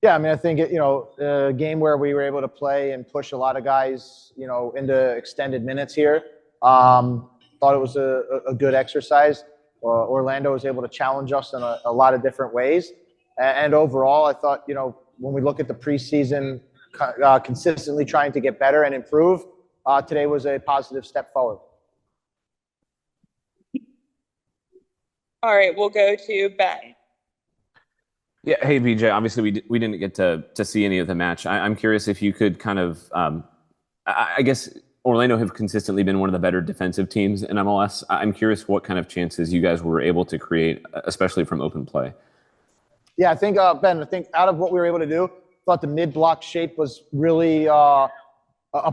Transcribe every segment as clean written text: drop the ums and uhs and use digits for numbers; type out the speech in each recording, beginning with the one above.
Yeah, I mean, I think, a game where we were able to play and push a lot of guys, into extended minutes here. Thought it was a good exercise. Orlando was able to challenge us in a lot of different ways. And overall, I thought, when we look at the preseason, consistently trying to get better and improve, today was a positive step forward. All right, we'll go to Ben. Yeah, hey BJ. Obviously, we didn't get to see any of the match. I'm curious if you could kind of, I guess Orlando have consistently been one of the better defensive teams in MLS. I'm curious what kind of chances you guys were able to create, especially from open play. Yeah, I think Ben. I think out of what we were able to do, I thought the mid-block shape was really a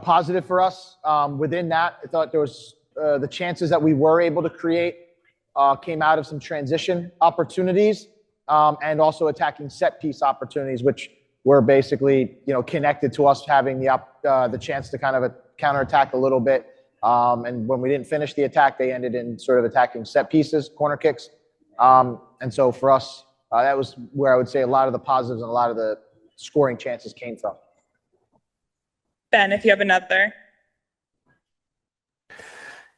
positive for us. Within that, I thought there was the chances that we were able to create came out of some transition opportunities. And also attacking set piece opportunities, which were basically, connected to us having the chance to kind of counterattack a little bit. And when we didn't finish the attack, they ended in sort of attacking set pieces, corner kicks. And so for us, that was where I would say a lot of the positives and a lot of the scoring chances came from. Ben, if you have another.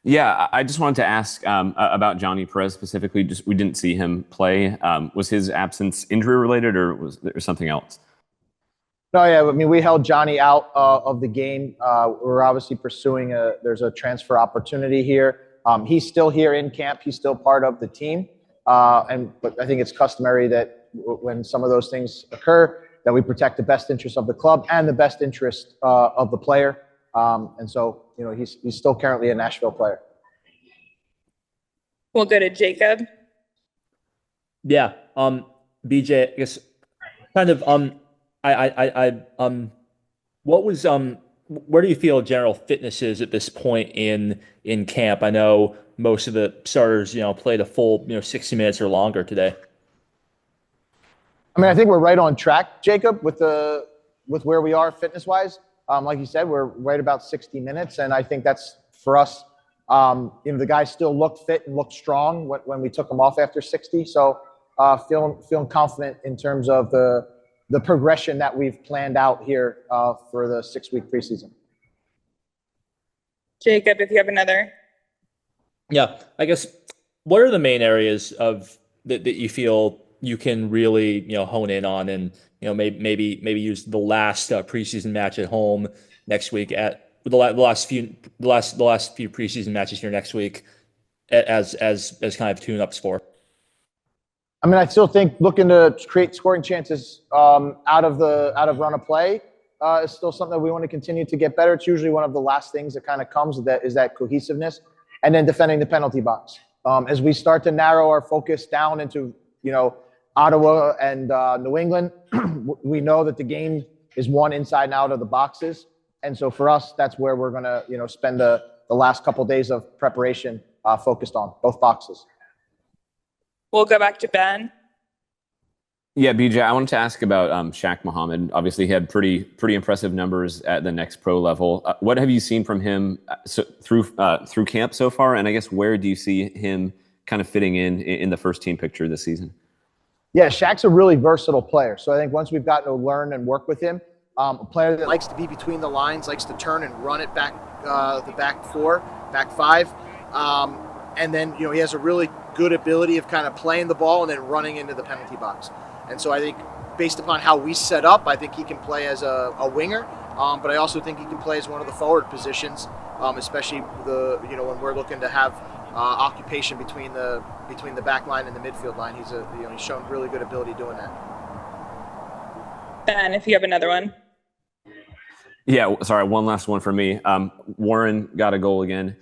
Yeah, I just wanted to ask about Johnny Perez specifically. Just we didn't see him play. Was his absence injury related, or was there something else? No, yeah. I mean, we held Johnny out of the game. We're obviously pursuing there's a transfer opportunity here. He's still here in camp. He's still part of the team. But I think it's customary that when some of those things occur, that we protect the best interest of the club and the best interest of the player. And so, he's still currently a Nashville player. We'll go to Jacob. Yeah. BJ, I guess kind of, what was, where do you feel general fitness is at this point in camp? I know most of the starters, played a full, 60 minutes or longer today. I mean, I think we're right on track, Jacob, with where we are fitness wise. Like you said, we're right about 60 minutes. And I think that's for us, the guys still looked fit and looked strong when we took them off after 60. So feeling confident in terms of the progression that we've planned out here for the 6-week preseason. Jacob, if you have another. Yeah, I guess what are the main areas of that you feel you can really, hone in on and, maybe use the last preseason match at home next week the last few preseason matches here next week as kind of tune-ups for? I mean, I still think looking to create scoring chances out of run of play is still something that we want to continue to get better. It's usually one of the last things that kind of comes is that cohesiveness, and then defending the penalty box. As we start to narrow our focus down into, Ottawa and New England, we know that the game is won inside and out of the boxes. And so for us, that's where we're going to, spend the last couple of days of preparation focused on both boxes. We'll go back to Ben. Yeah, BJ, I wanted to ask about Shak Mohammad. Obviously, he had pretty impressive numbers at the next pro level. What have you seen from him through camp so far? And I guess where do you see him kind of fitting in the first team picture this season? Yeah, Shak's a really versatile player. So I think once we've gotten to learn and work with him, a player that likes to be between the lines, likes to turn and run it back, the back four, back five. And then, he has a really good ability of kind of playing the ball and then running into the penalty box. And so I think based upon how we set up, I think he can play as a winger. But I also think he can play as one of the forward positions, especially when we're looking to have occupation between the back line and the midfield line. He's shown really good ability doing that. Ben, if you have another one. Yeah, sorry, one last one for me. Warren got a goal again.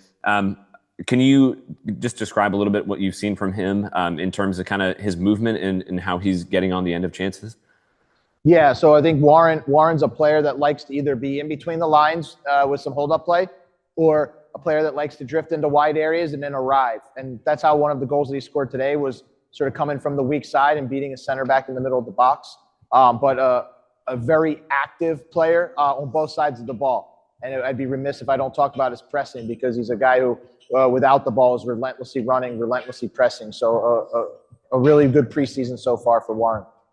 Can you just describe a little bit what you've seen from him in terms of kind of his movement and how he's getting on the end of chances? Yeah, so I think Warren's a player that likes to either be in between the lines with some hold-up play, or a player that likes to drift into wide areas and then arrive. And that's how one of the goals that he scored today was sort of coming from the weak side and beating a center back in the middle of the box. But a very active player on both sides of the ball. And I'd be remiss if I don't talk about his pressing, because he's a guy who, without the ball, is relentlessly running, relentlessly pressing. So a really good preseason so far for Warren.